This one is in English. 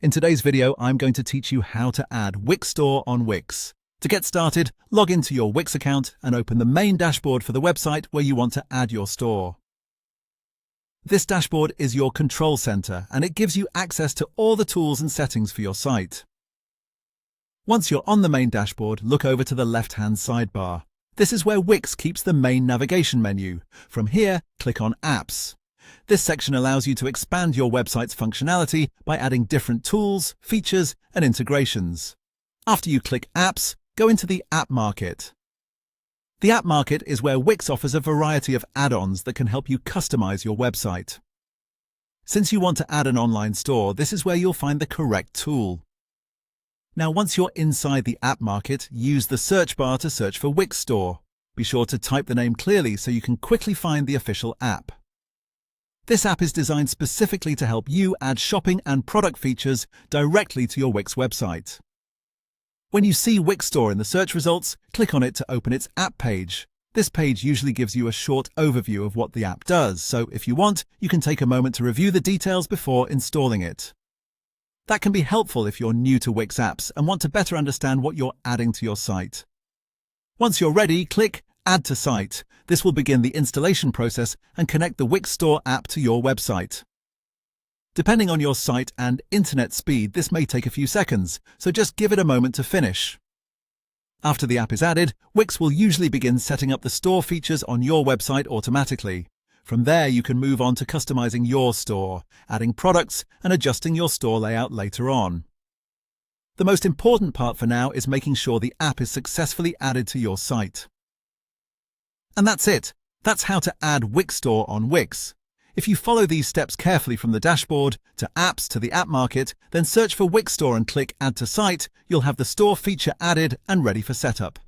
In today's video, I'm going to teach you how to add Wix Store on Wix. To get started, log into your Wix account and open the main dashboard for the website where you want to add your store. This dashboard is your control center, and it gives you access to all the tools and settings for your site. Once you're on the main dashboard, look over to the left-hand sidebar. This is where Wix keeps the main navigation menu. From here, click on Apps. This section allows you to expand your website's functionality by adding different tools, features, and integrations. After you click Apps, go into the App Market. The App Market is where Wix offers a variety of add-ons that can help you customize your website. Since you want to add an online store, this is where you'll find the correct tool. Now, once you're inside the App Market, use the search bar to search for Wix Store. Be sure to type the name clearly so you can quickly find the official app. This app is designed specifically to help you add shopping and product features directly to your Wix website. When you see Wix Store in the search results, click on it to open its app page. This page usually gives you a short overview of what the app does, so if you want, you can take a moment to review the details before installing it. That can be helpful if you're new to Wix apps and want to better understand what you're adding to your site. Once you're ready, click Add to Site. This will begin the installation process and connect the Wix Store app to your website. Depending on your site and internet speed, this may take a few seconds, so just give it a moment to finish. After the app is added, Wix will usually begin setting up the store features on your website automatically. From there, you can move on to customizing your store, adding products, and adjusting your store layout later on. The most important part for now is making sure the app is successfully added to your site. And that's it. That's how to add Wix Store on Wix. If you follow these steps carefully from the dashboard to apps to the app market, then search for Wix Store and click Add to Site, you'll have the store feature added and ready for setup.